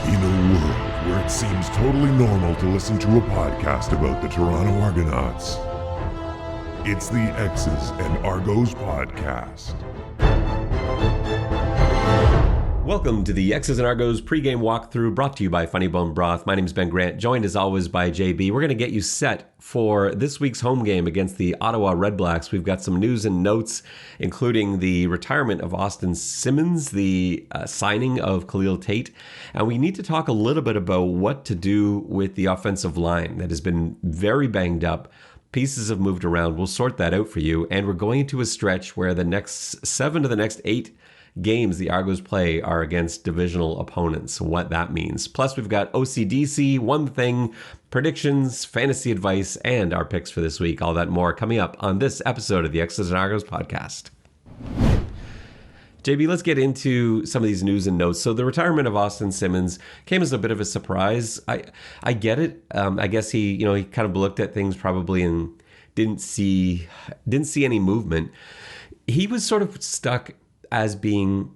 In a world where it seems totally normal to listen to a podcast about the Toronto Argonauts, it's the X's and Argos podcast. Welcome to the X's and Argos pregame walkthrough, brought to you by Funny Bone Broth. My name is Ben Grant, joined as always by JB. We're going to get you set for this week's home game against the Ottawa Redblacks. We've got some news and notes, including the retirement of Austin Simmons, the signing of Khalil Tate, and we need to talk a little bit about what to do with the offensive line that has been very banged up. Pieces have moved around. We'll sort that out for you, and we're going into a stretch where the next 7 to the next 8 games the Argos play are against divisional opponents, what that means. Plus, we've got OCDC, One Thing, predictions, fantasy advice, and our picks for this week. All that and more coming up on this episode of the X's and Argos podcast. JB, let's get into some of these news and notes. So the retirement of Austin Simmons came as a bit of a surprise. I get it. I guess he kind of looked at things probably and didn't see any movement. He was sort of stuck as being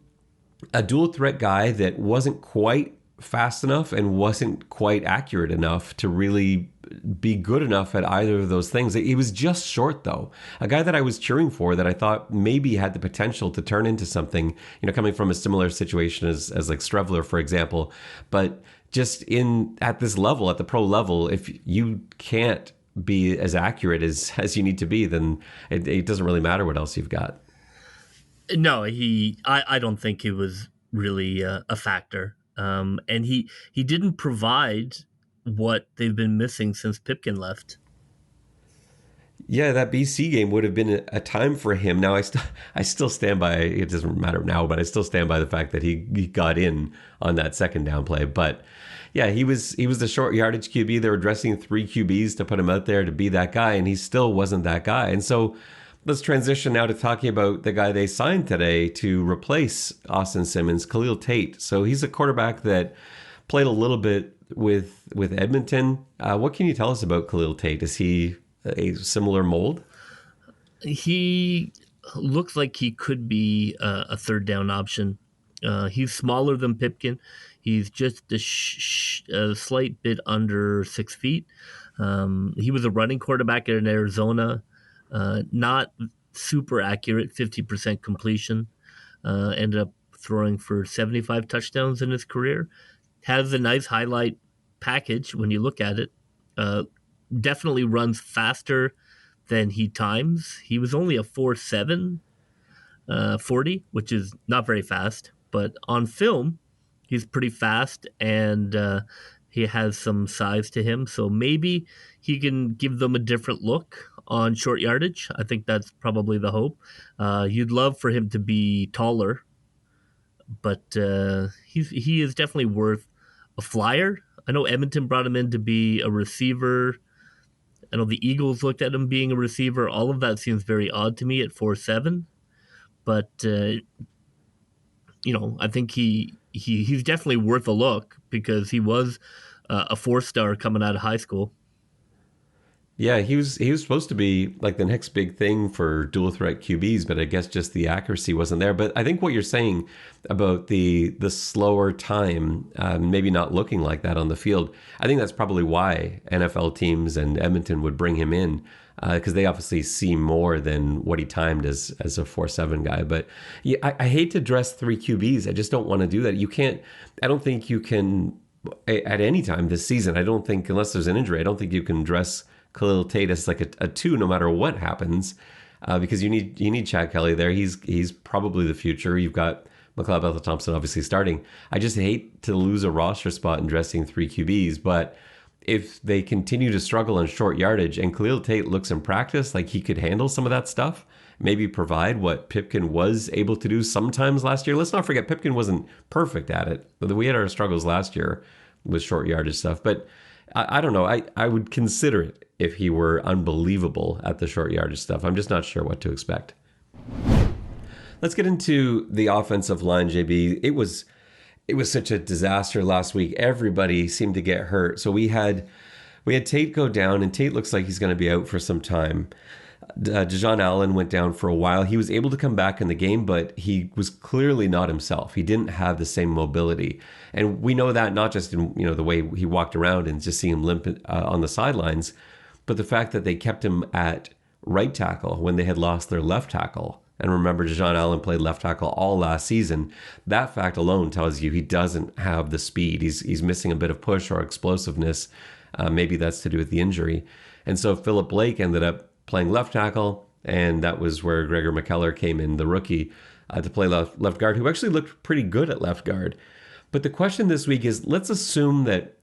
a dual threat guy that wasn't quite fast enough and wasn't quite accurate enough to really be good enough at either of those things. He was just short, though. A guy that I was cheering for, that I thought maybe had the potential to turn into something, coming from a similar situation as like Strevler, for example. But just at this level, at the pro level, if you can't be as accurate as you need to be, then it doesn't really matter what else you've got. No, I don't think he was really a factor. And he didn't provide what they've been missing since Pipkin left. Yeah, that BC game would have been a time for him. Now, I still stand by, it doesn't matter now, but I still stand by the fact that he got in on that second down play. But yeah, he was the short yardage QB. They were dressing 3 QBs to put him out there to be that guy, and he still wasn't that guy. And so let's transition now to talking about the guy they signed today to replace Austin Simmons, Khalil Tate. So he's a quarterback that played a little bit with Edmonton. What can you tell us about Khalil Tate? Is he a similar mold? He looks like he could be a third down option. He's smaller than Pipkin. He's just a slight bit under 6 feet. He was a running quarterback in Arizona. Not super accurate, 50% completion. Ended up throwing for 75 touchdowns in his career. Has a nice highlight package when you look at it. Definitely runs faster than he times. He was only a 4.7 40, which is not very fast. But on film, he's pretty fast, and he has some size to him. So maybe he can give them a different look on short yardage. I think that's probably the hope. You'd love for him to be taller, but he is definitely worth a flyer. I know Edmonton brought him in to be a receiver. I know the Eagles looked at him being a receiver. All of that seems very odd to me at 4.7. But I think he's definitely worth a look because he was a 4-star coming out of high school. Yeah, he was supposed to be like the next big thing for dual threat QBs, but I guess just the accuracy wasn't there. But I think what you're saying about the slower time, maybe not looking like that on the field, I think that's probably why NFL teams and Edmonton would bring him in, because they obviously see more than what he timed as a 4.7 guy. But yeah, I hate to dress 3 QBs. I just don't want to do that. I don't think you can at any time this season. I don't think, unless there's an injury, I don't think you can dress Khalil Tate is like a 2 no matter what happens, because you need Chad Kelly there. He's probably the future. You've got McLeod Bethel-Thompson obviously starting. I just hate to lose a roster spot in dressing 3 QBs, but if they continue to struggle on short yardage and Khalil Tate looks in practice like he could handle some of that stuff, maybe provide what Pipkin was able to do sometimes last year. Let's not forget Pipkin wasn't perfect at it. We had our struggles last year with short yardage stuff, but I don't know. I would consider it if he were unbelievable at the short yardage stuff. I'm just not sure what to expect. Let's get into the offensive line, JB. It was such a disaster last week. Everybody seemed to get hurt. So we had Tate go down, and Tate looks like he's going to be out for some time. Dejan Allen went down for a while. He was able to come back in the game, but he was clearly not himself. He didn't have the same mobility. And we know that not just in the way he walked around and just seeing him limp on the sidelines, but the fact that they kept him at right tackle when they had lost their left tackle. And remember, Dejan Allen played left tackle all last season. That fact alone tells you he doesn't have the speed. He's missing a bit of push or explosiveness. Maybe that's to do with the injury. And so Philip Blake ended up playing left tackle, and that was where Gregor McKellar came in, the rookie, to play left guard, who actually looked pretty good at left guard. But the question this week is, let's assume that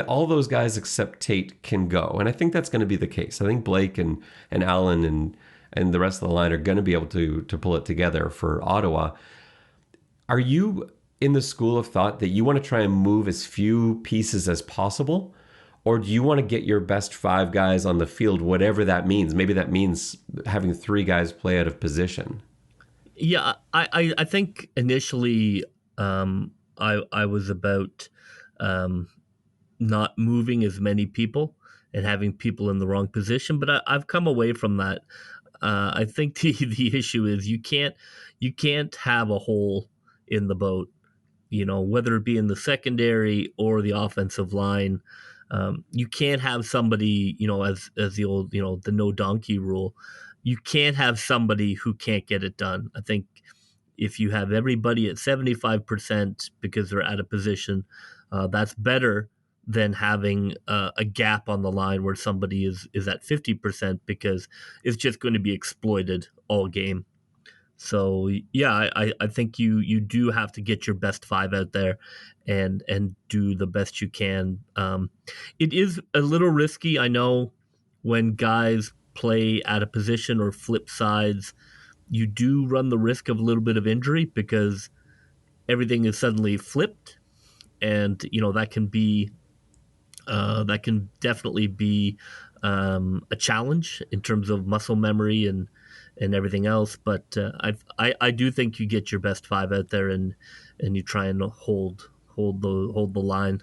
all those guys except Tate can go, and I think that's going to be the case. I think Blake and Allen and the rest of the line are going to be able to pull it together for Ottawa. Are you in the school of thought that you want to try and move as few pieces as possible? Or do you want to get your best 5 guys on the field, whatever that means? Maybe that means having 3 guys play out of position. Yeah, I think initially I was about not moving as many people and having people in the wrong position, but I've come away from that. I think the issue is you can't have a hole in the boat, whether it be in the secondary or the offensive line. You can't have somebody, as the old, the no donkey rule. You can't have somebody who can't get it done. I think if you have everybody at 75% because they're out of position, that's better than having a gap on the line where somebody is at 50% because it's just going to be exploited all game. So yeah, I think you do have to get your best 5 out there and do the best you can. It is a little risky, I know, when guys play out of position or flip sides. You do run the risk of a little bit of injury because everything is suddenly flipped, and that can definitely be a challenge in terms of muscle memory and everything else. But I do think you get your best 5 out there and you try and hold the line.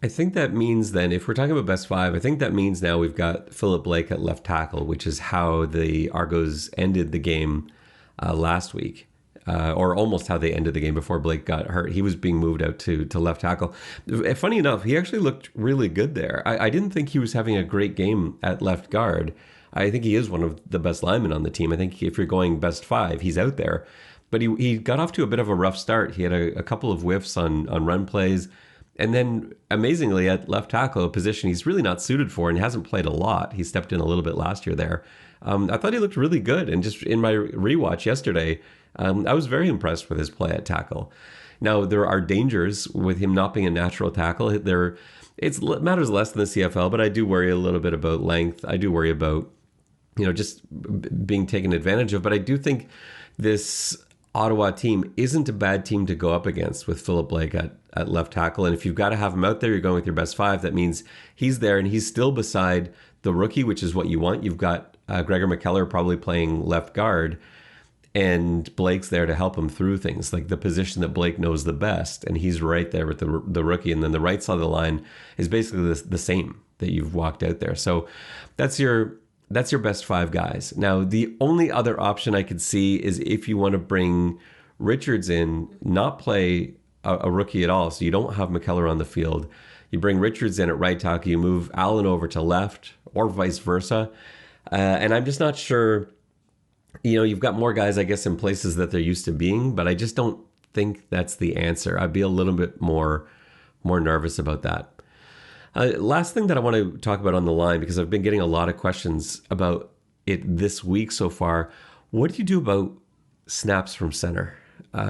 I think that means then, if we're talking about best 5, I think that means now we've got Philip Blake at left tackle, which is how the Argos ended the game last week. Or almost how they ended the game before Blake got hurt. He was being moved out to left tackle. Funny enough, he actually looked really good there. I didn't think he was having a great game at left guard. I think he is one of the best linemen on the team. I think if you're going best 5, he's out there. But he got off to a bit of a rough start. He had a couple of whiffs on run plays. And then, amazingly, at left tackle, a position he's really not suited for and hasn't played a lot. He stepped in a little bit last year there. I thought he looked really good. And just in my rewatch yesterday, I was very impressed with his play at tackle. Now, there are dangers with him not being a natural tackle. It matters less than the CFL, but I do worry a little bit about length. I do worry about, just being taken advantage of. But I do think this Ottawa team isn't a bad team to go up against with Philip Blake at left tackle. And if you've got to have him out there, you're going with your best 5. That means he's there and he's still beside the rookie, which is what you want. You've got Gregor McKellar probably playing left guard, and Blake's there to help him through things, like the position that Blake knows the best, and he's right there with the rookie. And then the right side of the line is basically the same that you've walked out there. So that's your best 5 guys. Now, the only other option I could see is if you want to bring Richards in, not play a rookie at all, so you don't have McKellar on the field. You bring Richards in at right tackle, you move Allen over to left, or vice versa. And I'm just not sure. You've got more guys, I guess, in places that they're used to being, but I just don't think that's the answer. I'd be a little bit more nervous about that. Last thing that I want to talk about on the line, because I've been getting a lot of questions about it this week so far. What do you do about snaps from center?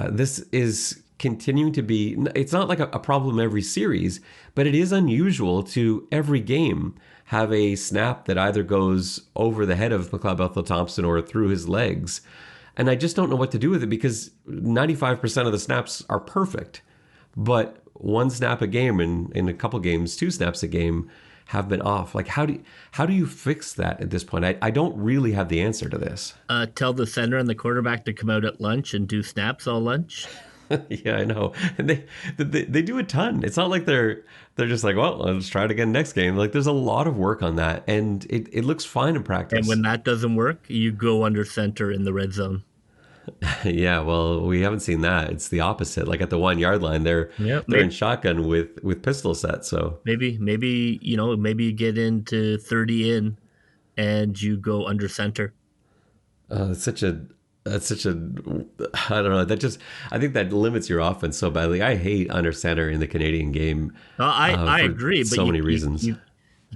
This is continuing to be, it's not like a problem every series, but it is unusual to every game have a snap that either goes over the head of McLeod Bethel-Thompson or through his legs. And I just don't know what to do with it, because 95% of the snaps are perfect. But one snap a game and in a couple games, 2 snaps a game have been off. Like, how do you fix that at this point? I don't really have the answer to this. Tell the center and the quarterback to come out at lunch and do snaps all lunch. Yeah, I know. And they do a ton. It's not like they're just like, well, let's try it again next game. Like there's a lot of work on that, and it looks fine in And practice. when that doesn't work, you go under center in the red zone. Yeah, well, we haven't seen that. It's the opposite. Like at the 1 yard line, Yeah, they're in shotgun with pistol set. So maybe maybe you get into 30 in and you go under center. it's such a that's such a I don't know. That just I think that limits your offense so badly. I hate under center in the Canadian game I for agree, but so many reasons. You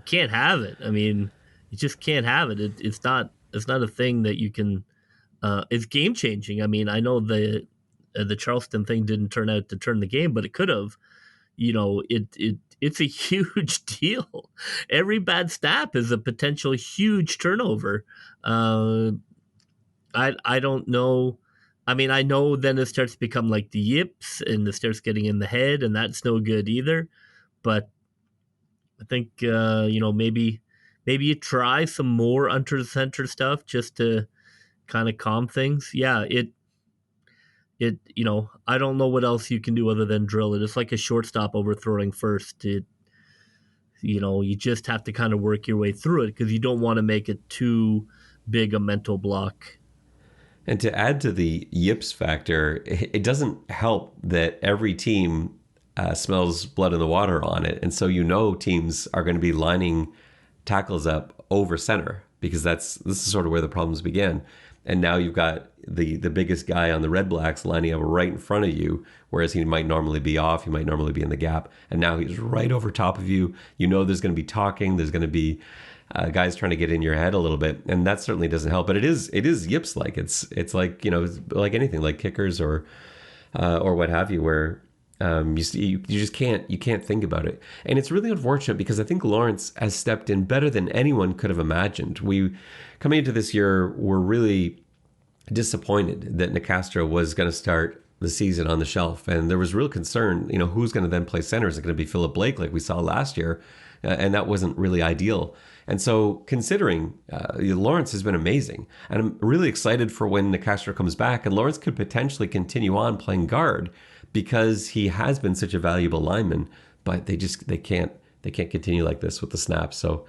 can't have it. I mean, you just can't have it. It's not a thing that you can. It's game changing. I mean, I know the Charleston thing didn't turn out to turn the game, but it could have. It's a huge deal. Every bad snap is a potential huge turnover. I don't know. I mean, I know then it starts to become like the yips and it starts getting in the head, and that's no good either. But I think maybe you try some more under center stuff just to kind of calm things. Yeah, I don't know what else you can do other than drill it. It's like a shortstop overthrowing first. You just have to kind of work your way through it because you don't want to make it too big a mental block. And to add to the yips factor, it doesn't help that every team smells blood in the water on it. And so teams are going to be lining tackles up over center because this is sort of where the problems began. And now you've got the biggest guy on the Redblacks lining up right in front of you, whereas he might normally be off, he might normally be in the gap. And now he's right over top of you. There's going to be talking, there's going to be guys trying to get in your head a little bit, and that certainly doesn't help. But it is yips like it's like like anything, like kickers or what have you, where you just can't think about it. And it's really unfortunate because I think Lawrence has stepped in better than anyone could have imagined. We coming into this year were really disappointed that Nicastro was going to start the season on the shelf, and there was real concern. Who's going to then play center? Is it going to be Philip Blake like we saw last year? And that wasn't really ideal. And so considering Lawrence has been amazing, and I'm really excited for when Nicastro comes back, and Lawrence could potentially continue on playing guard because he has been such a valuable lineman, but they can't continue like this with the snaps. So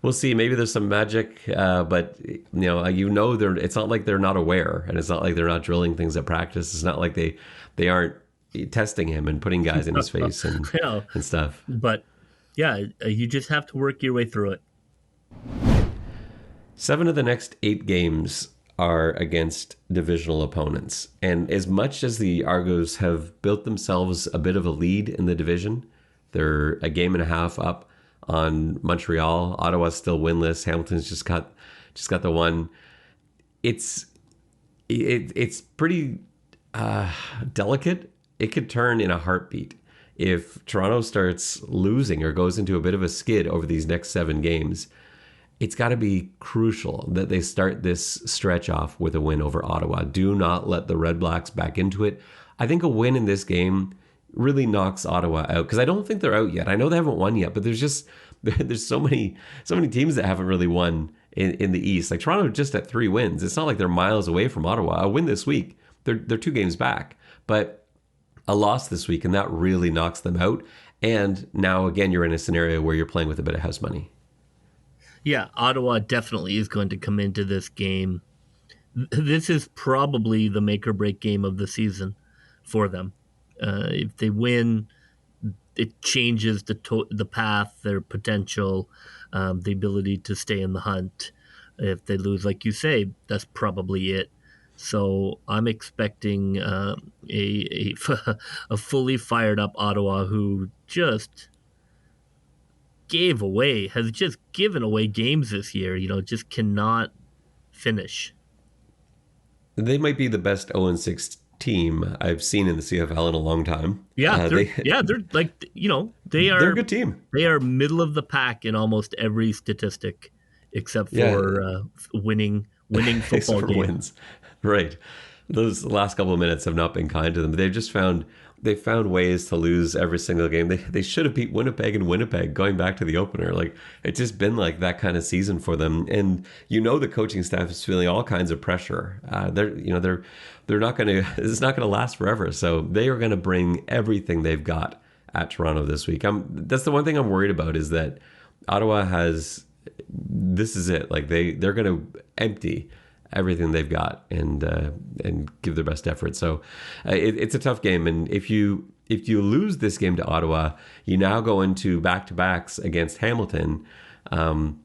we'll see. Maybe there's some magic, but it's not like they're not aware, and it's not like they're not drilling things at practice. It's not like they aren't testing him and putting guys in his face and stuff. But yeah, you just have to work your way through it. 7 of the next 8 games are against divisional opponents. And as much as the Argos have built themselves a bit of a lead in the division, they're a game and a half up on Montreal. Ottawa's still winless. Hamilton's just got the one. It's pretty delicate. It could turn in a heartbeat. If Toronto starts losing or goes into a bit of a skid over these next 7 games, it's got to be crucial that they start this stretch off with a win over Ottawa. Do not let the Redblacks back into it. I think a win in this game really knocks Ottawa out because I don't think they're out yet. I know they haven't won yet, but there's so many teams that haven't really won in the East. Like Toronto just at 3 wins. It's not like they're miles away from Ottawa. A win this week, they're 2 games back, but a loss this week, and that really knocks them out. And now again, you're in a scenario where you're playing with a bit of house money. Yeah, Ottawa definitely is going to come into this game. This is probably the make or break game of the season for them. If they win, it changes the path, their potential, the ability to stay in the hunt. If they lose, like you say, that's probably it. So I'm expecting a fully fired up Ottawa who has just given away games this year, just cannot finish. They might be the best 0-6 team I've seen in the CFL in a long time. Yeah, they're like, they're a good team. They are middle of the pack in almost every statistic except for winning football games. Wins. Right. Those last couple of minutes have not been kind to them. They've just found they found ways to lose every single game. They should have beat Winnipeg and Winnipeg going back to the opener. Like, it's just been like that kind of season for them. And the coaching staff is feeling all kinds of pressure. They're not going to. It's not going to last forever. So they are going to bring everything they've got at Toronto this week. That's the one thing I'm worried about, is that Ottawa has. This is it. Like, they're going to empty everything they've got and give their best effort. So it's a tough game. And if you lose this game to Ottawa, you now go into back-to-backs against Hamilton. And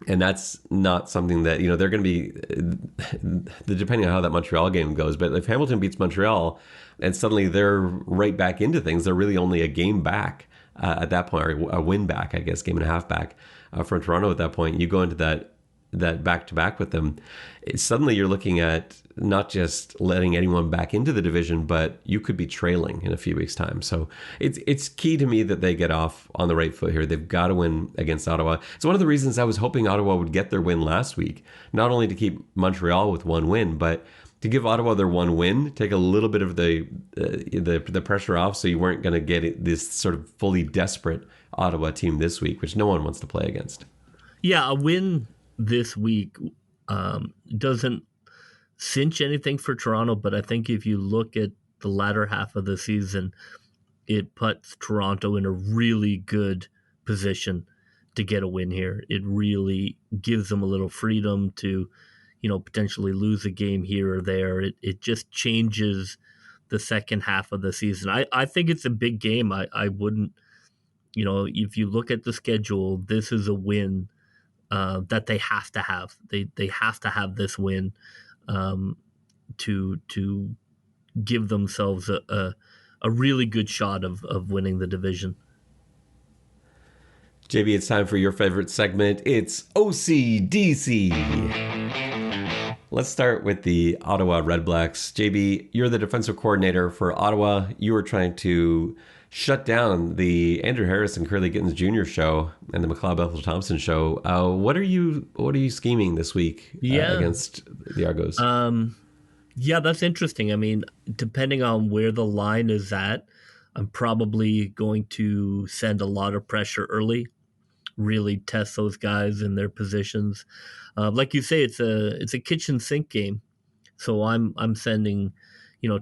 that's not something that, they're going to be, depending on how that Montreal game goes. But if Hamilton beats Montreal and suddenly they're right back into things, they're really only a game back at that point, or a win back, I guess, game and a half back from Toronto at that point. You go into that back-to-back with them, suddenly you're looking at not just letting anyone back into the division, but you could be trailing in a few weeks' time. So it's key to me that they get off on the right foot here. They've got to win against Ottawa. It's one of the reasons I was hoping Ottawa would get their win last week, not only to keep Montreal with one win, but to give Ottawa their one win, take a little bit of the pressure off, so you weren't going to get this sort of fully desperate Ottawa team this week, which no one wants to play against. Yeah, a win this week doesn't cinch anything for Toronto, but I think if you look at the latter half of the season, it puts Toronto in a really good position to get a win here. It really gives them a little freedom to, potentially lose a game here or there. It just changes the second half of the season. I think it's a big game. I wouldn't, if you look at the schedule, this is a win that they have to have. They have to have this win to give themselves a really good shot of winning the division. JB, it's time for your favorite segment. It's OCDC. Let's start with the Ottawa Redblacks. JB, you're the defensive coordinator for Ottawa. You were trying to shut down the Andrew Harris and Curly Gittins Jr. show and the McLeod Bethel Thompson show. What are you scheming this week against the Argos? Yeah, that's interesting. I mean, depending on where the line is at, I'm probably going to send a lot of pressure early, really test those guys in their positions. Like you say, it's a kitchen sink game, so I'm sending,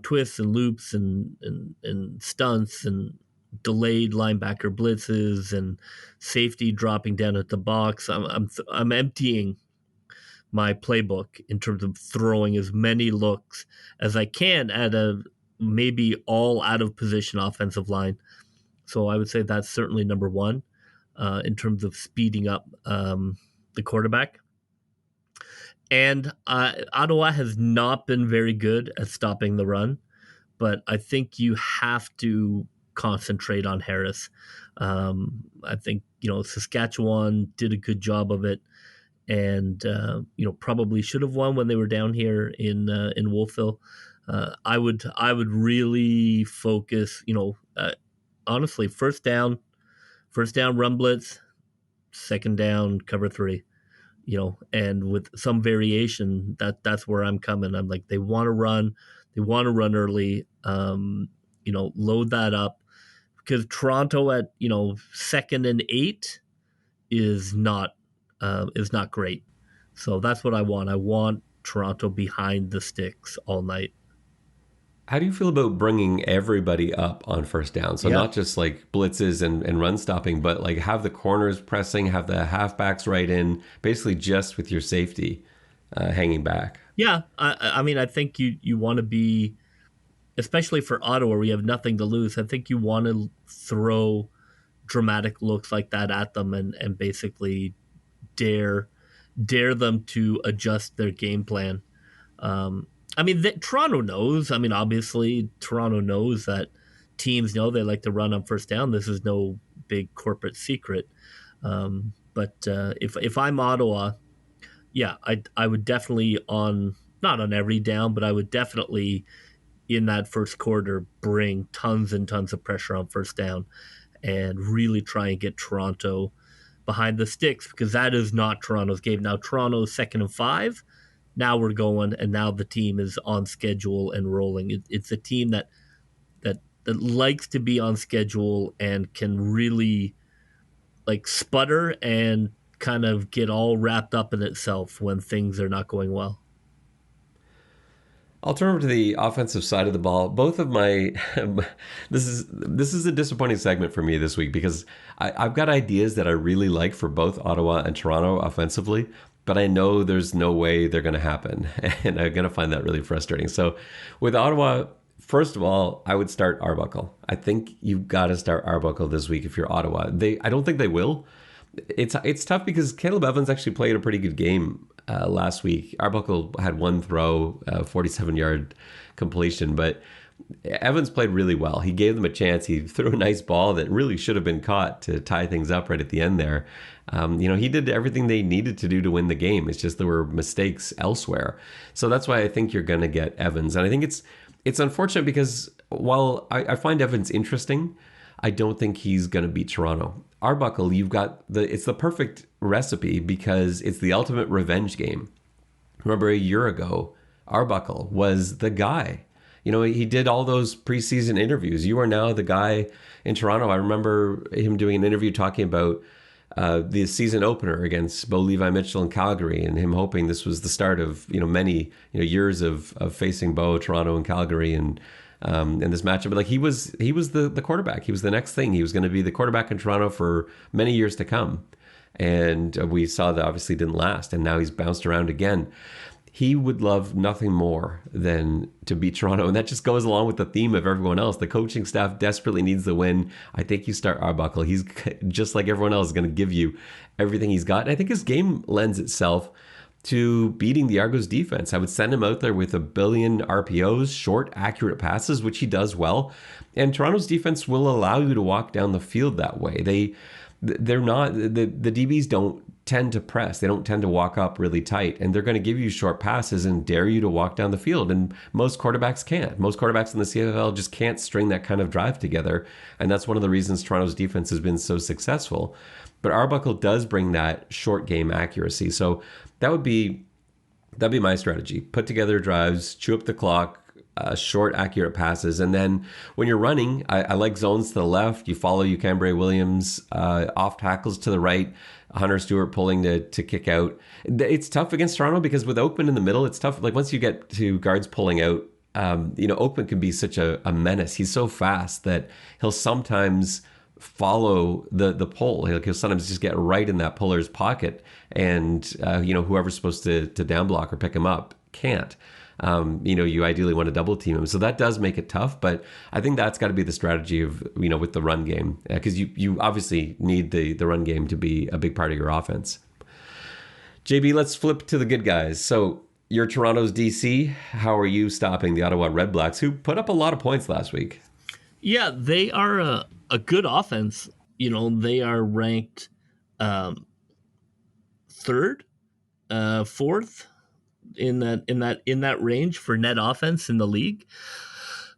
twists and loops and stunts and delayed linebacker blitzes and safety dropping down at the box. I'm emptying my playbook in terms of throwing as many looks as I can at a maybe all out of position offensive line. So I would say that's certainly number one in terms of speeding up the quarterback. And Ottawa has not been very good at stopping the run, but I think you have to concentrate on Harris. I think, Saskatchewan did a good job of it, and, probably should have won when they were down here in Wolfville. I would really focus, honestly, first down run blitz, second down cover three, and with some variation, that's where I'm coming. I'm like, they want to run early, load that up, because Toronto at, second and 8 is not great. So that's what I want. I want Toronto behind the sticks all night. How do you feel about bringing everybody up on first down? So not just like blitzes and run stopping, but like have the corners pressing, have the halfbacks right in, basically just with your safety hanging back. Yeah, I mean, I think you want to be, especially for Ottawa, where we have nothing to lose. I think you want to throw dramatic looks like that at them and basically dare them to adjust their game plan. Toronto knows. I mean, obviously, Toronto knows that teams know they like to run on first down. This is no big corporate secret. But if I'm Ottawa, I would definitely not on every down, but I would definitely in that first quarter bring tons and tons of pressure on first down and really try and get Toronto behind the sticks, because that is not Toronto's game. Now Toronto's 2nd and 5. Now we're going, and now the team is on schedule and rolling. It's a team that that likes to be on schedule and can really like sputter and kind of get all wrapped up in itself when things are not going well. I'll turn over to the offensive side of the ball. Both of my this is a disappointing segment for me this week because I've got ideas that I really like for both Ottawa and Toronto offensively, but I know there's no way they're going to happen, and I'm going to find that really frustrating. So with Ottawa, first of all, I would start Arbuckle. I think you've got to start Arbuckle this week if you're Ottawa. I don't think they will. It's tough because Caleb Evans actually played a pretty good game last week. Arbuckle had one throw, 47-yard completion, but Evans played really well. He gave them a chance. He threw a nice ball that really should have been caught to tie things up right at the end there. He did everything they needed to do to win the game. It's just there were mistakes elsewhere. So that's why I think you're going to get Evans. And I think it's unfortunate because while I find Evans interesting, I don't think he's going to beat Toronto. Arbuckle, it's the perfect recipe because it's the ultimate revenge game. Remember a year ago, Arbuckle was the guy. He did all those preseason interviews. You are now the guy in Toronto. I remember him doing an interview talking about the season opener against Bo Levi Mitchell in Calgary, and him hoping this was the start of many years of facing Bo, Toronto, and Calgary, and in this matchup. But he was the quarterback. He was the next thing. He was going to be the quarterback in Toronto for many years to come. And we saw that obviously didn't last, and now he's bounced around again. He would love nothing more than to beat Toronto, and that just goes along with the theme of everyone else. The coaching staff desperately needs the win. I think you start Arbuckle. He's just like everyone else, going to give you everything he's got. And I think his game lends itself to beating the Argos defense. I would send him out there with 1 billion RPOs, short, accurate passes, which he does well. And Toronto's defense will allow you to walk down the field that way. They're not, the DBs don't tend to press. They don't tend to walk up really tight, and they're going to give you short passes and dare you to walk down the field. And most quarterbacks can't. Most quarterbacks in the CFL just can't string that kind of drive together. And that's one of the reasons Toronto's defense has been so successful. But Arbuckle does bring that short game accuracy. So that'd be my strategy. Put together drives, chew up the clock, short, accurate passes. And then when you're running, I like zones to the left. You follow Cambray Williams, off tackles to the right, Hunter Stewart pulling to kick out. It's tough against Toronto because with Oakman in the middle, it's tough. Like once you get to guards pulling out, Oakman can be such a menace. He's so fast that he'll sometimes follow the pull. He'll sometimes just get right in that puller's pocket, and whoever's supposed to down block or pick him up can't. You ideally want to double team him, so that does make it tough. But I think that's got to be the strategy of with the run game, because you obviously need the run game to be a big part of your offense. JB, let's flip to the good guys. So you're Toronto's DC. How are you stopping the Ottawa Redblacks, who put up a lot of points last week? Yeah, they are a good offense. They are ranked third, fourth in that range for net offense in the league.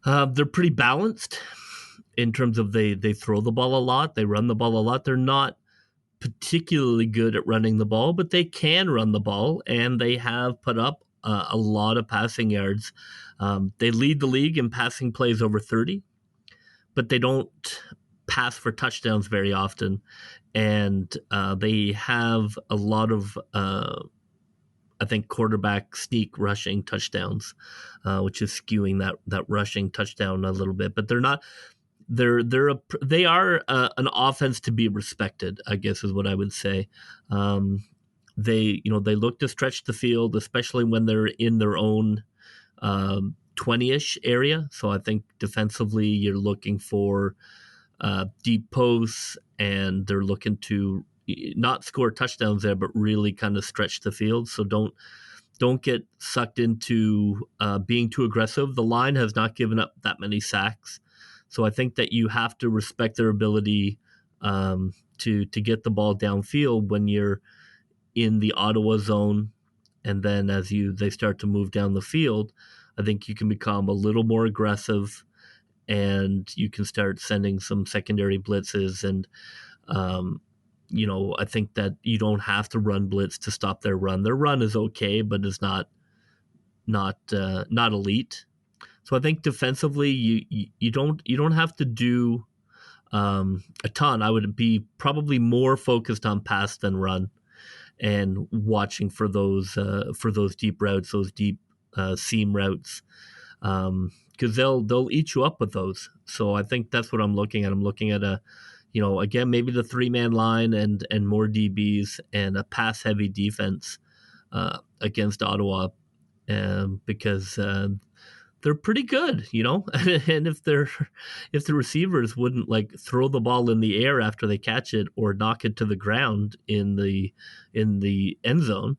They're pretty balanced in terms of they throw the ball a lot, they run the ball a lot. They're not particularly good at running the ball, but they can run the ball, and they have put up a lot of passing yards. They lead the league in passing plays over 30, but they don't pass for touchdowns very often, and they have a lot of I think quarterback sneak rushing touchdowns, which is skewing that rushing touchdown a little bit. But they're not. They are an offense to be respected, I guess is what I would say. They look to stretch the field, especially when they're in their own 20-ish area. So I think defensively you're looking for deep posts, and they're looking to not score touchdowns there, but really kind of stretch the field. So don't get sucked into being too aggressive. The line has not given up that many sacks. So I think that you have to respect their ability to get the ball downfield when you're in the Ottawa zone. And then as they start to move down the field, I think you can become a little more aggressive, and you can start sending some secondary blitzes. And, I think that you don't have to run blitz to stop their run. Their run is okay, but is not elite. So I think defensively, you don't have to do a ton. I would be probably more focused on pass than run, and watching for those deep routes, those deep seam routes, because they'll eat you up with those. So I think that's what I'm looking at. I'm looking at again, maybe the 3-man line and more DBs and a pass heavy defense against Ottawa, because they're pretty good, and if the receivers wouldn't like throw the ball in the air after they catch it or knock it to the ground in the end zone,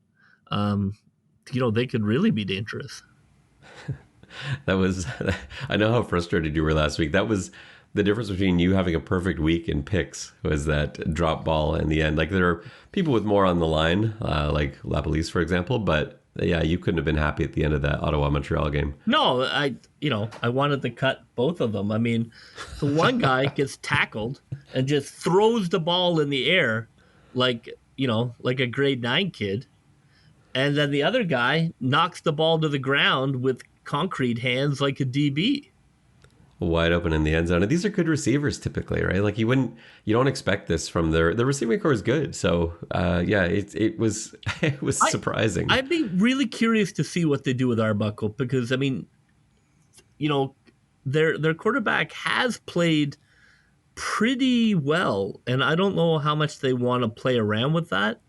they could really be dangerous. That was, I know how frustrated you were last week. That was the difference between you having a perfect week and picks, was that drop ball in the end. Like, there are people with more on the line, like LaPolice, for example, but yeah, you couldn't have been happy at the end of that Ottawa-Montreal game. No, I wanted to cut both of them. I mean, the one guy gets tackled and just throws the ball in the air like a grade 9 kid. And then the other guy knocks the ball to the ground with concrete hands like a DB. Wide open in the end zone. And these are good receivers typically, right? Like, you don't expect this from the receiving core is good. So it was surprising. I'd be really curious to see what they do with Arbuckle, because I mean, their quarterback has played pretty well, and I don't know how much they want to play around with that.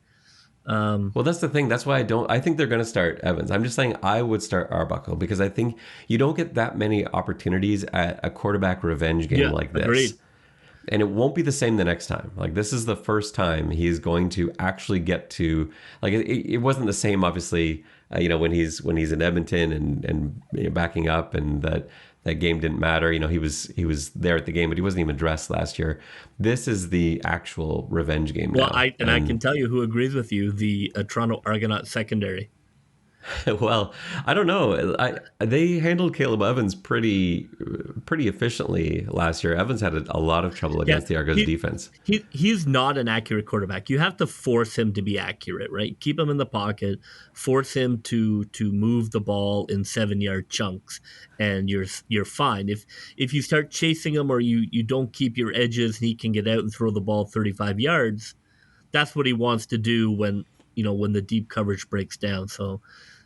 Well, that's the thing. That's why I think they're going to start Evans. I'm just saying I would start Arbuckle, because I think you don't get that many opportunities at a quarterback revenge game like this. Agreed. And it won't be the same the next time. Like, this is the first time he's going to actually get to, like, it wasn't the same, obviously, when he's in Edmonton and backing up, and that game didn't matter. He was there at the game, but he wasn't even dressed last year. This is the actual revenge game now. Well, I can tell you who agrees with you, the Toronto Argonauts secondary. Well, I don't know. They handled Caleb Evans pretty efficiently last year. Evans had a lot of trouble against the Argos defense. He's not an accurate quarterback. You have to force him to be accurate, right? Keep him in the pocket, force him to move the ball in 7-yard chunks, and you're fine. If you start chasing him, or you don't keep your edges, and he can get out and throw the ball 35 yards, that's what he wants to do when the deep coverage breaks down. So,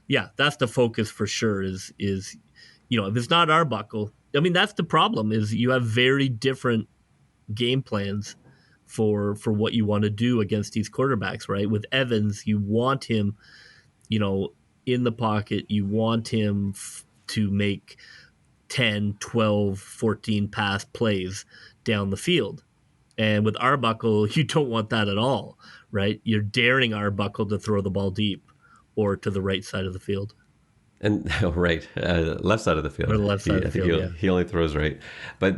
yeah, that's the focus for sure. Is if it's not Arbuckle, I mean, that's the problem. Is you have very different game plans for what you want to do against these quarterbacks, right? With Evans, you want him, in the pocket. You want him to make 10, 12, 14 pass plays down the field. And with Arbuckle, you don't want that at all, right? You're daring Arbuckle to throw the ball deep or to the right side of the field. And left side of the field. Or the left side of the field, he only throws right. But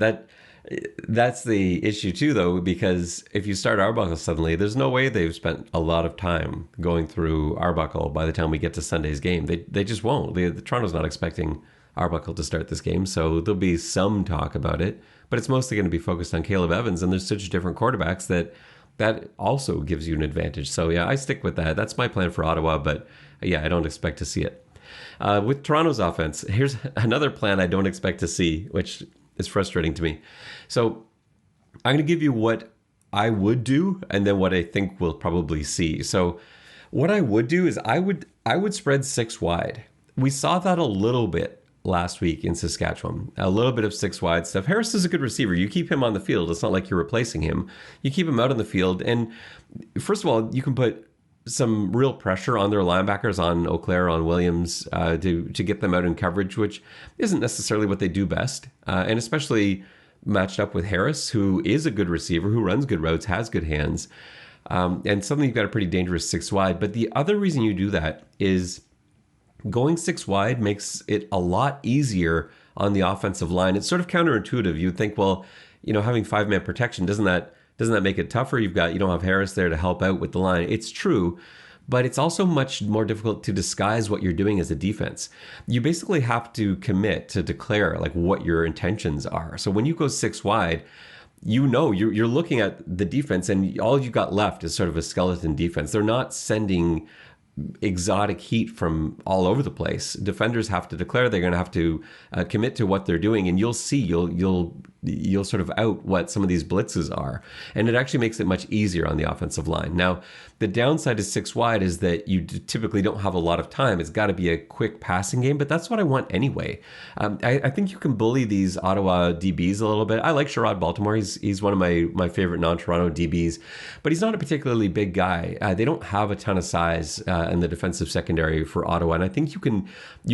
that's the issue too, though, because if you start Arbuckle suddenly, there's no way they've spent a lot of time going through Arbuckle by the time we get to Sunday's game. They just won't. The Toronto's not expecting Arbuckle to start this game, so there'll be some talk about it. But it's mostly going to be focused on Caleb Evans, and there's such different quarterbacks that also gives you an advantage. So, yeah, I stick with that. That's my plan for Ottawa, but, yeah, I don't expect to see it. With Toronto's offense, here's another plan I don't expect to see, which is frustrating to me. So I'm going to give you what I would do and then what I think we'll probably see. So what I would do is I would spread 6 wide. We saw that a little bit last week in Saskatchewan, a little bit of 6 wide stuff. Harris is a good receiver. You keep him on the field. It's not like you're replacing him. You keep him out on the field. And first of all, you can put some real pressure on their linebackers, on Auclair, on Williams, to get them out in coverage, which isn't necessarily what they do best. And especially matched up with Harris, who is a good receiver, who runs good routes, has good hands. And suddenly you've got a pretty dangerous 6 wide. But the other reason you do that is going 6 wide makes it a lot easier on the offensive line. It's sort of counterintuitive. You'd think, well, having 5-man protection, doesn't that make it tougher? You don't have Harris there to help out with the line. It's true, but it's also much more difficult to disguise what you're doing as a defense. You basically have to commit to declare like what your intentions are. So when you go 6 wide, you're looking at the defense, and all you've got left is sort of a skeleton defense. They're not sending exotic heat from all over the place. Defenders have to declare, they're going to have to commit to what they're doing, and you'll see, you'll sort of out what some of these blitzes are, and it actually makes it much easier on the offensive line. Now, the downside is 6 wide is that you typically don't have a lot of time. It's got to be a quick passing game, but that's what I want anyway. I think you can bully these Ottawa DBs a little bit. I like Sherrod Baltimore. He's one of my favorite non-Toronto DBs, but he's not a particularly big guy. They don't have a ton of size in the defensive secondary for Ottawa, and I think you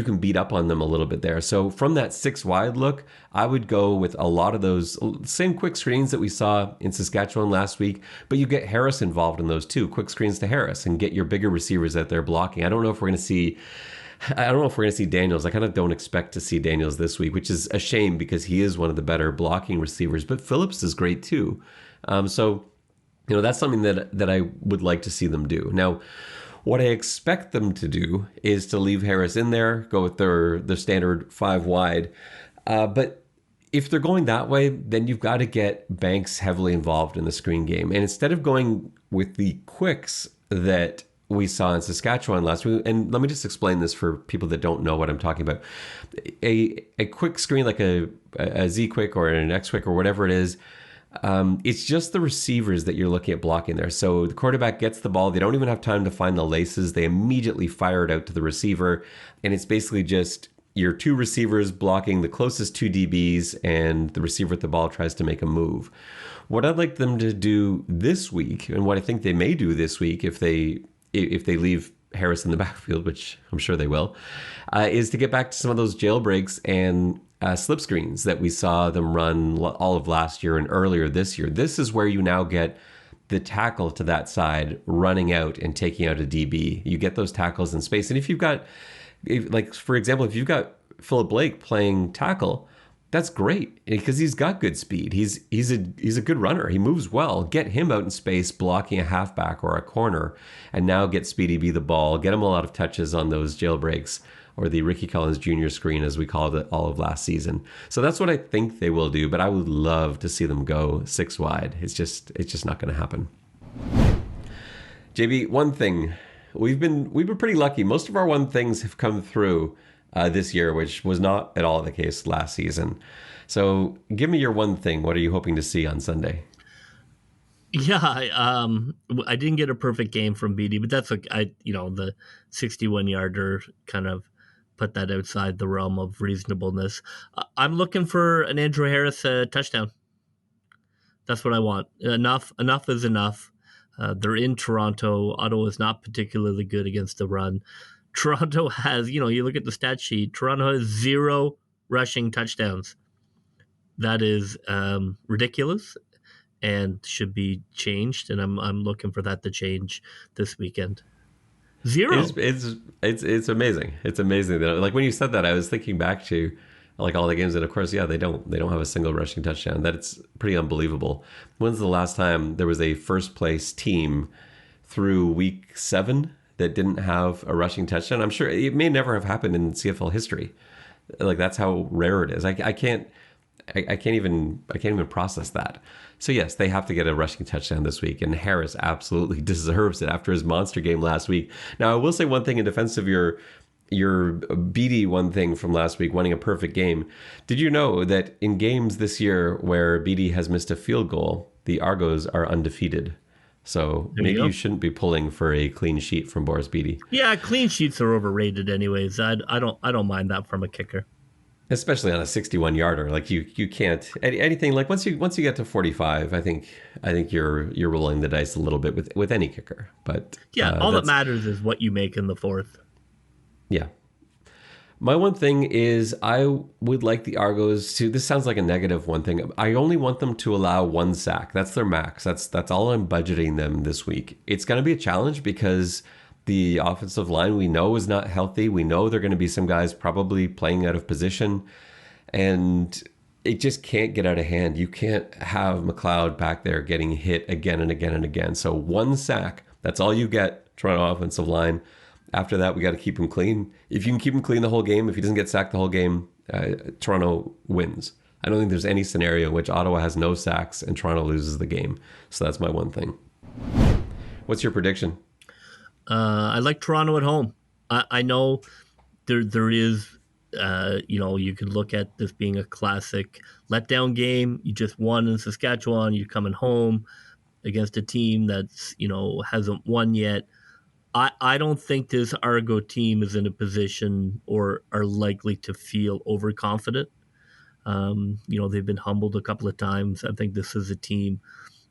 can beat up on them a little bit there. So from that 6 wide look, I would go with a lot of those same quick screens that we saw in Saskatchewan last week, but you get Harris involved in those too. Quick screens to Harris and get your bigger receivers out there blocking. I don't know if we're going to see Daniels. I kind of don't expect to see Daniels this week, which is a shame because he is one of the better blocking receivers, but Phillips is great too. So, that's something that I would like to see them do. Now, what I expect them to do is to leave Harris in there, go with their standard 5 wide. But if they're going that way, then you've got to get Banks heavily involved in the screen game. And instead of going with the quicks that we saw in Saskatchewan last week, and let me just explain this for people that don't know what I'm talking about. A quick screen like a Z quick or an X quick or whatever it is, it's just the receivers that you're looking at blocking there. So the quarterback gets the ball. They don't even have time to find the laces. They immediately fire it out to the receiver. And it's basically just your 2 receivers blocking the closest 2 DBs, and the receiver with the ball tries to make a move. What I'd like them to do this week, and what I think they may do this week if they leave Harris in the backfield, which I'm sure they will, is to get back to some of those jailbreaks and slip screens that we saw them run all of last year and earlier this year. This is where you now get the tackle to that side running out and taking out a DB. You get those tackles in space. And if you've got, for example, if you've got Philip Blake playing tackle, that's great because he's got good speed. He's a good runner. He moves well. Get him out in space blocking a halfback or a corner, and now get Speedy B the ball. Get him a lot of touches on those jailbreaks, or the Ricky Collins Jr. screen, as we called it all of last season. So that's what I think they will do, but I would love to see them go 6 wide. It's just not going to happen. JB, one thing, we've been pretty lucky. Most of our one things have come through this year, which was not at all the case last season. So give me your one thing. What are you hoping to see on Sunday? Yeah, I didn't get a perfect game from BD, but that's the 61-yarder kind of put that outside the realm of reasonableness. I'm looking for an Andrew Harris touchdown. That's what I want. Enough is enough. They're in Toronto. Ottawa is not particularly good against the run. Toronto has, you look at the stat sheet, Toronto has 0 rushing touchdowns. That is ridiculous and should be changed, and I'm looking for that to change this weekend. 0. It's amazing. It's amazing that, like, when you said that, I was thinking back to like all the games, and of course, yeah, they don't have a single rushing touchdown. That's pretty unbelievable. When's the last time there was a first place team through week 7 that didn't have a rushing touchdown? I'm sure it may never have happened in CFL history. Like, that's how rare it is. I can't even process that. So yes, they have to get a rushing touchdown this week, and Harris absolutely deserves it after his monster game last week. Now, I will say one thing in defense of your BD one thing from last week, winning a perfect game. Did you know that in games this year where BD has missed a field goal, the Argos are undefeated? So maybe you shouldn't be pulling for a clean sheet from Boris Beattie. Yeah, clean sheets are overrated anyways. I don't mind that from a kicker. Especially on a 61-yarder. Like you can't anything like once you get to 45, I think you're rolling the dice a little bit with any kicker. But yeah, all that matters is what you make in the fourth. Yeah. My one thing is I would like the Argos to, this sounds like a negative one thing, I only want them to allow 1 sack. That's their max. That's all I'm budgeting them this week. It's going to be a challenge because the offensive line we know is not healthy. We know there are going to be some guys probably playing out of position, and it just can't get out of hand. You can't have McLeod back there getting hit again and again and again. So 1 sack, that's all you get, Toronto offensive line. After that, we got to keep him clean. If you can keep him clean the whole game, if he doesn't get sacked the whole game, Toronto wins. I don't think there's any scenario in which Ottawa has no sacks and Toronto loses the game. So that's my one thing. What's your prediction? I like Toronto at home. I know there is, you can look at this being a classic letdown game. You just won in Saskatchewan. You're coming home against a team that's, hasn't won yet. I don't think this Argo team is in a position or are likely to feel overconfident. They've been humbled a couple of times. I think this is a team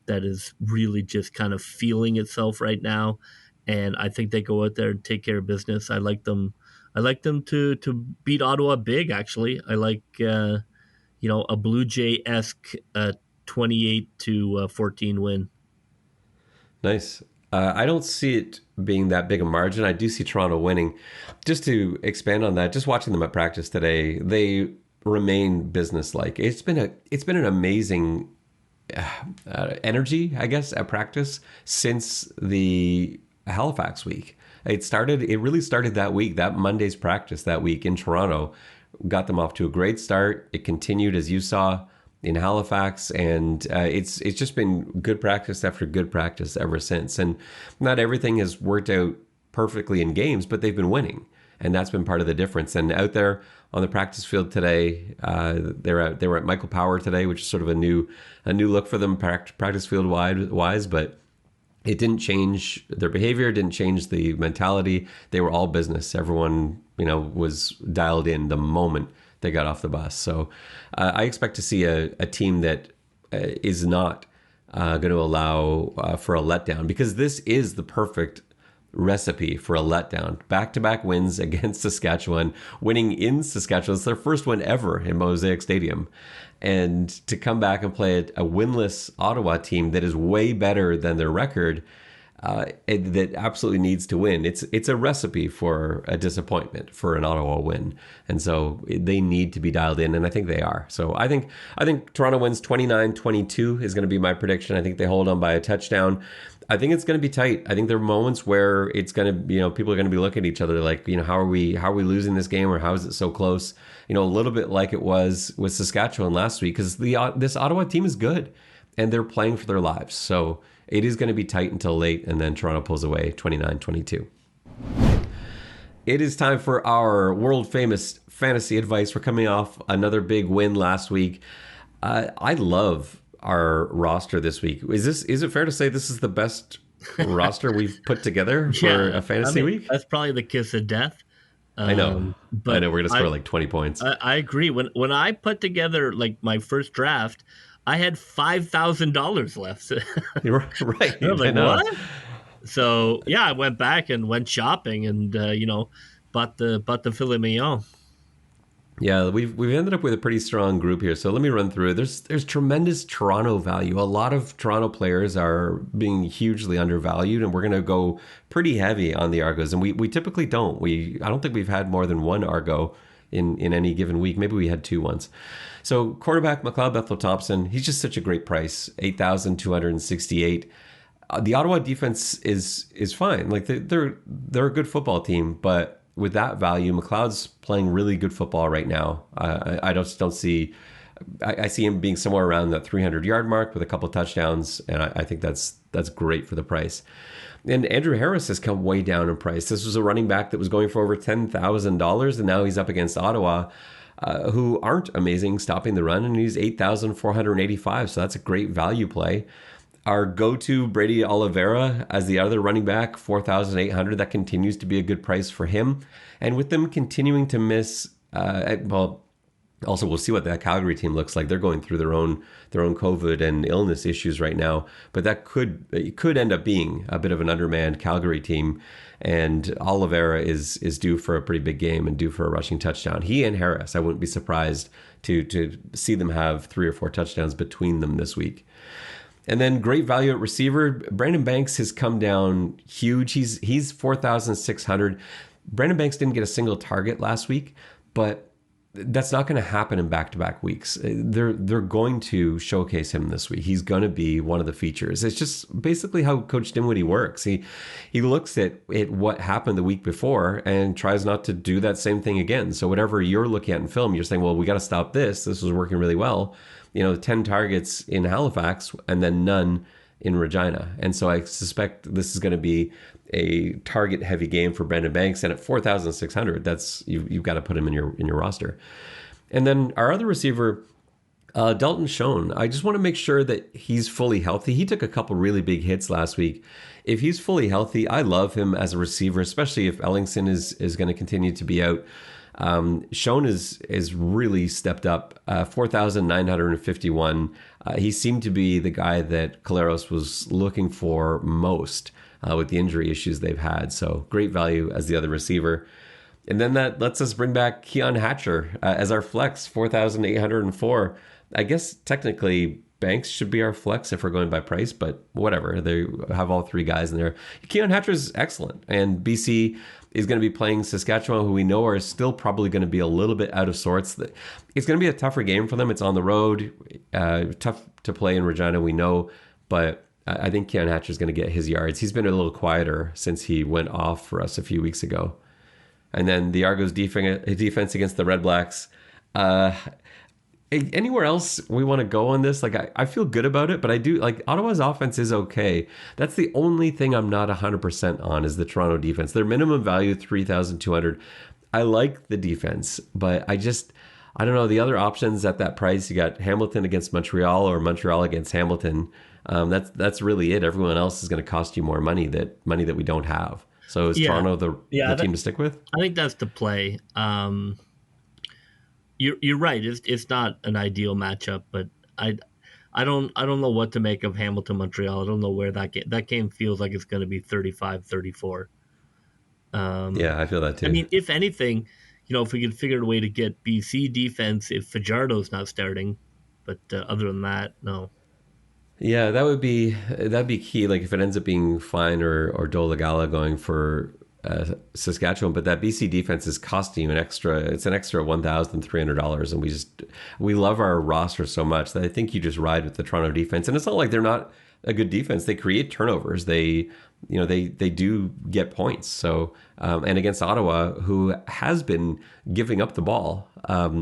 that is really just kind of feeling itself right now. And I think they go out there and take care of business. I like them. I like them to beat Ottawa big. Actually, I like a Blue Jay-esque 28-14 win. Nice. I don't see it being that big a margin. I do see Toronto winning. Just to expand on that, just watching them at practice today, they remain businesslike. It's been an amazing energy, I guess, at practice since the Halifax week. It really started that week, that Monday's practice that week in Toronto, got them off to a great start. It continued, as you saw, in Halifax, and it's just been good practice after good practice ever since. And not everything has worked out perfectly in games, but they've been winning, and that's been part of the difference. And out there on the practice field today, they were at Michael Power today, which is sort of a new look for them practice field wise, but it didn't change their behavior, didn't change the mentality. They were all business. Everyone, was dialed in the moment they got off the bus. So I expect to see a team that is not going to allow for a letdown, because this is the perfect recipe for a letdown. Back-to-back wins against Saskatchewan, winning in Saskatchewan. It's their first win ever in Mosaic Stadium. And to come back and play a winless Ottawa team that is way better than their record, that absolutely needs to win. It's a recipe for a disappointment for an Ottawa win. And so they need to be dialed in, and I think they are. So I think Toronto wins 29-22 is going to be my prediction. I think they hold on by a touchdown. I think it's going to be tight. I think there are moments where it's going to, people are going to be looking at each other like, how are we losing this game, or how is it so close? A little bit like it was with Saskatchewan last week, because this Ottawa team is good and they're playing for their lives. So it is going to be tight until late, and then Toronto pulls away 29-22. It is time for our world famous fantasy advice. We're coming off another big win last week. I love our roster this week. Is it fair to say this is the best roster we've put together for a fantasy week? That's probably the kiss of death. I know we're gonna score like 20 points. I agree. When I put together like my first draft, I had $5,000 left. Right. I was like, what? So yeah, I went back and went shopping, and bought the filet mignon. Yeah, we've ended up with a pretty strong group here. So let me run through it. There's tremendous Toronto value. A lot of Toronto players are being hugely undervalued, and we're going to go pretty heavy on the Argos. And we typically don't. I don't think we've had more than one Argo in any given week. Maybe we had two once. So quarterback McLeod Bethel-Thompson, he's just such a great price, $8,268. The Ottawa defense is fine. Like they're a good football team, but with that value, McLeod's playing really good football right now. I don't see. I see him being somewhere around that 300-yard mark with a couple of touchdowns, and I think that's great for the price. And Andrew Harris has come way down in price. This was a running back that was going for over $10,000, and now he's up against Ottawa, who aren't amazing stopping the run, and he's $8,485. So that's a great value play. Our go-to Brady Oliveira as the other running back, $4,800. That continues to be a good price for him. And with them continuing to miss, also we'll see what that Calgary team looks like. They're going through their own COVID and illness issues right now. But it could end up being a bit of an undermanned Calgary team. And Oliveira is due for a pretty big game and due for a rushing touchdown. He and Harris, I wouldn't be surprised to see them have 3 or 4 touchdowns between them this week. And then great value at receiver. Brandon Banks has come down huge. He's 4,600. Brandon Banks didn't get a single target last week, but that's not going to happen in back-to-back weeks. They're going to showcase him this week. He's going to be one of the features. It's just basically how Coach Dinwiddie works. He looks at what happened the week before and tries not to do that same thing again. So whatever you're looking at in film, you're saying, well, we got to stop this. This was working really well. 10 targets in Halifax and then none in Regina. And so I suspect this is going to be a target heavy game for Brandon Banks. And at 4,600, that's you've got to put him in your roster. And then our other receiver, Dalton Shone, I just want to make sure that he's fully healthy. He took a couple really big hits last week. If he's fully healthy, I love him as a receiver, especially if Ellingson is going to continue to be out. Shone is really stepped up, 4,951. He seemed to be the guy that Caleros was looking for most with the injury issues they've had. So great value as the other receiver. And then that lets us bring back Keon Hatcher as our flex, 4,804. I guess technically Banks should be our flex if we're going by price, but whatever. They have all three guys in there. Keon Hatcher is excellent. And BC is going to be playing Saskatchewan, who we know are still probably going to be a little bit out of sorts. It's going to be a tougher game for them. It's on the road, tough to play in Regina, we know, but I think Keon Hatcher is going to get his yards. He's been a little quieter since he went off for us a few weeks ago. And then the Argos defense against the Redblacks. Anywhere else we want to go on this? Like, I feel good about it, but I do like Ottawa's offense is okay. That's the only thing I'm not 100% on is the Toronto defense. Their minimum value, 3,200. I like the defense, but I don't know. The other options at that price, you got Hamilton against Montreal or Montreal against Hamilton. That's really it. Everyone else is going to cost you more money that we don't have. So is Toronto the team to stick with? I think that's the play. You're right. It's not an ideal matchup, but I don't know what to make of Hamilton Montreal. I don't know where that game feels like it's going to be 35-34. Yeah, I feel that too. I mean, if anything, if we could figure out a way to get BC defense if Fajardo's not starting, but other than that, no. Yeah, that'd be key. Like if it ends up being Fine or Dolagala going for Saskatchewan, but that BC defense is costing you an extra $1,300, and we love our roster so much that I think you just ride with the Toronto defense. And it's not like they're not a good defense. They create turnovers. They do get points. So and against Ottawa, who has been giving up the ball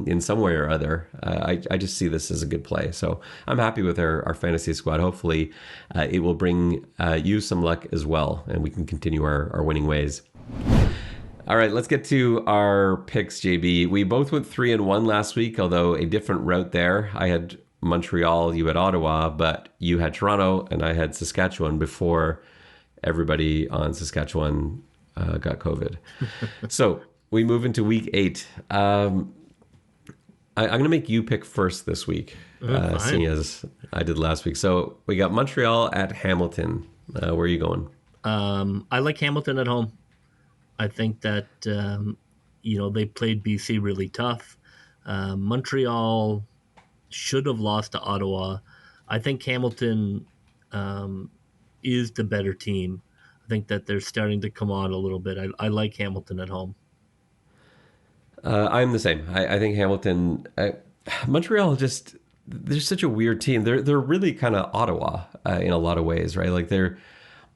in some way or other, I just see this as a good play. So I'm happy with our fantasy squad. Hopefully it will bring you some luck as well, and we can continue our winning ways. All right, let's get to our picks, JB. We both went 3-1 last week, although a different route there. I had Montreal, you had Ottawa, but you had Toronto, and I had Saskatchewan before everybody on Saskatchewan got COVID. So we move into week 8. I'm going to make you pick first this week, seeing as I did last week. So we got Montreal at Hamilton. Where are you going? I like Hamilton at home. I think that, they played BC really tough. Montreal should have lost to Ottawa. I think Hamilton is the better team. I think that they're starting to come on a little bit. I like Hamilton at home. I'm the same. I think Hamilton, Montreal, they're such a weird team. They're really kind of Ottawa in a lot of ways, right? Like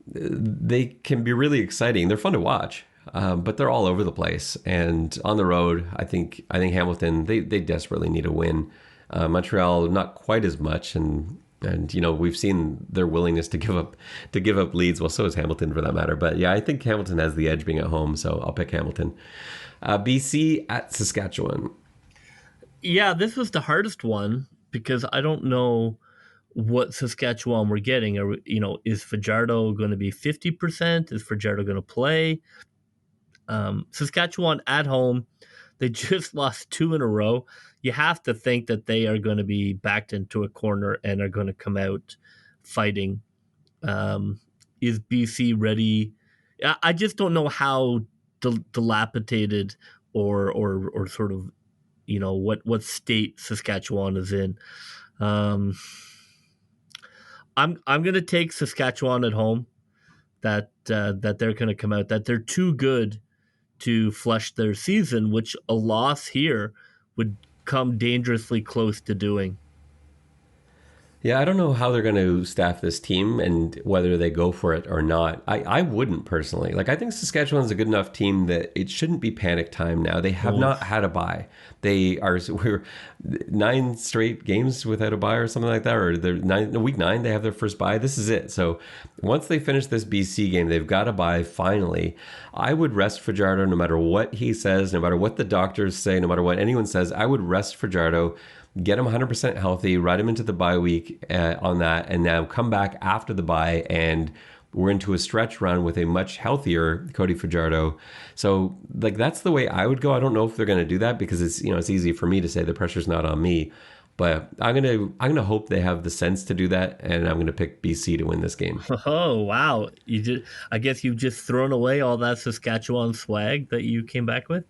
they can be really exciting. They're fun to watch, but they're all over the place. And on the road, I think Hamilton, they desperately need a win. Montreal, not quite as much, and we've seen their willingness to give up leads. Well, so is Hamilton for that matter. But yeah, I think Hamilton has the edge being at home, so I'll pick Hamilton. BC at Saskatchewan. Yeah, this was the hardest one because I don't know what Saskatchewan we're getting. Is Fajardo going to be 50%? Is Fajardo going to play? Saskatchewan at home, they just lost 2 in a row. You have to think that they are going to be backed into a corner and are going to come out fighting. Is BC ready? I just don't know how dilapidated or sort of, what state Saskatchewan is in. I'm going to take Saskatchewan at home. That they're going to come out. That they're too good to flush their season, which a loss here would come dangerously close to doing. Yeah, I don't know how they're going to staff this team and whether they go for it or not. I wouldn't personally. Like, I think Saskatchewan's a good enough team that it shouldn't be panic time now. They have not had a bye. We're 9 straight games without a bye or something like that, or week 9 they have their first bye. This is it. So once they finish this BC game, they've got a bye finally. I would rest Fajardo no matter what he says, no matter what the doctors say, no matter what anyone says. I would rest Fajardo. Get him 100% healthy, ride him into the bye week on that, and now come back after the bye, and we're into a stretch run with a much healthier Cody Fajardo. So, like, that's the way I would go. I don't know if they're going to do that because it's easy for me to say the pressure's not on me, but I'm gonna hope they have the sense to do that, and I'm gonna pick BC to win this game. Oh wow! I guess you've just thrown away all that Saskatchewan swag that you came back with.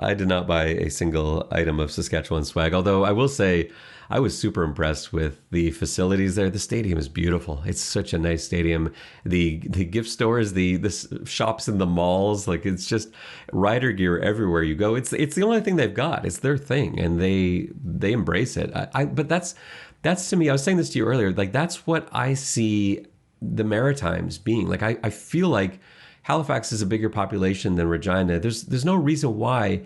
I did not buy a single item of Saskatchewan swag, although I will say I was super impressed with the facilities there. The stadium is beautiful. It's such a nice stadium. The gift stores, the shops in the malls, like, it's just rider gear everywhere you go. It's the only thing they've got. It's their thing, and they embrace it. But that's to me, I was saying this to you earlier, like, that's what I see the Maritimes being. Like, I feel like Halifax is a bigger population than Regina. There's no reason why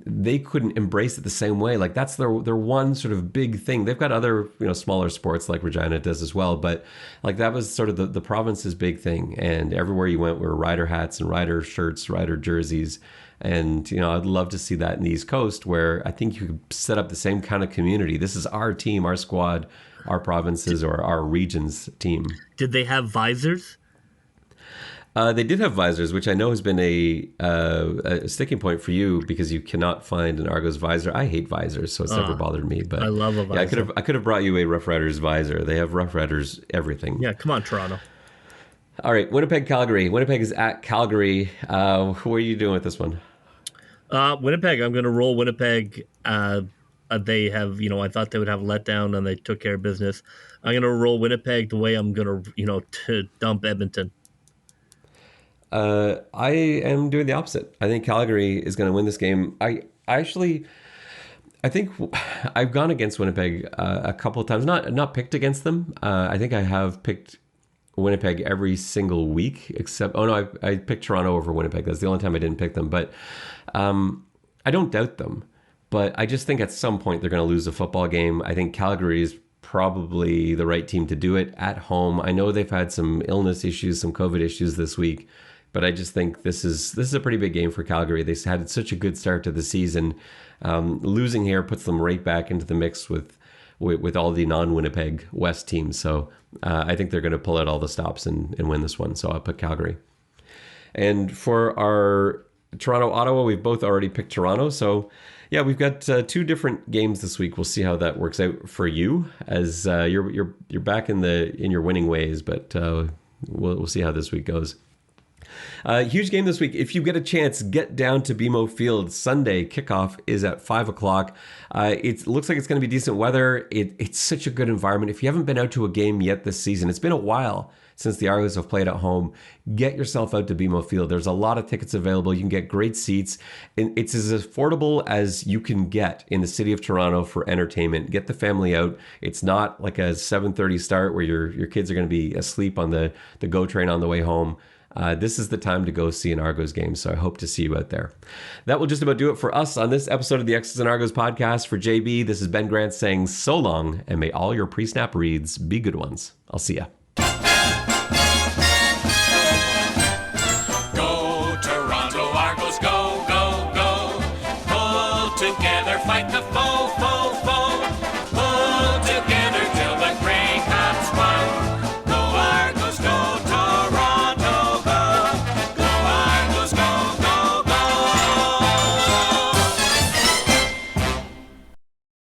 they couldn't embrace it the same way. Like, that's their one sort of big thing. They've got other smaller sports like Regina does as well, but like, that was sort of the province's big thing. And everywhere you went were rider hats and rider shirts, rider jerseys. And I'd love to see that in the East Coast, where I think you could set up the same kind of community. This is our team, our squad, our provinces, or our region's team. Did they have visors? They did have visors, which I know has been a sticking point for you because you cannot find an Argos visor. I hate visors, so it's never bothered me. But I love a visor. Yeah, I could have brought you a Rough Riders visor. They have Rough Riders everything. Yeah, come on, Toronto. All right, Winnipeg, Calgary. Winnipeg is at Calgary. Who are you doing with this one? Winnipeg. I'm going to roll Winnipeg. They have, I thought they would have a letdown, and they took care of business. I'm going to roll Winnipeg the way I'm going to, to dump Edmonton. I am doing the opposite. I think Calgary is going to win this game. I think I've gone against Winnipeg a couple of times. Not picked against them. I think I have picked Winnipeg every single week except. Oh no, I picked Toronto over Winnipeg. That's the only time I didn't pick them. But I don't doubt them. But I just think at some point they're going to lose a football game. I think Calgary is probably the right team to do it at home. I know they've had some illness issues, some COVID issues this week. But I just think this is a pretty big game for Calgary. They had such a good start to the season. Losing here puts them right back into the mix with all the non-Winnipeg West teams. So I think they're going to pull out all the stops and win this one. So I'll put Calgary. And for our Toronto-Ottawa, we've both already picked Toronto. So yeah, we've got 2 different games this week. We'll see how that works out for you as you're back in your winning ways. But we'll see how this week goes. Huge game this week. If you get a chance, get down to BMO Field. Sunday kickoff is at 5 o'clock. It looks like it's going to be decent weather. It's such a good environment. If you haven't been out to a game yet this season, it's been a while since the Argos have played at home. Get yourself out to BMO Field. There's a lot of tickets available. You can get great seats. And it's as affordable as you can get in the city of Toronto for entertainment. Get the family out. It's not like a 7:30 start where your kids are going to be asleep on the GO train on the way home. This is the time to go see an Argos game, so I hope to see you out there. That will just about do it for us on this episode of the X's and Argos podcast. For JB, this is Ben Grant saying so long, and may all your pre-snap reads be good ones. I'll see ya.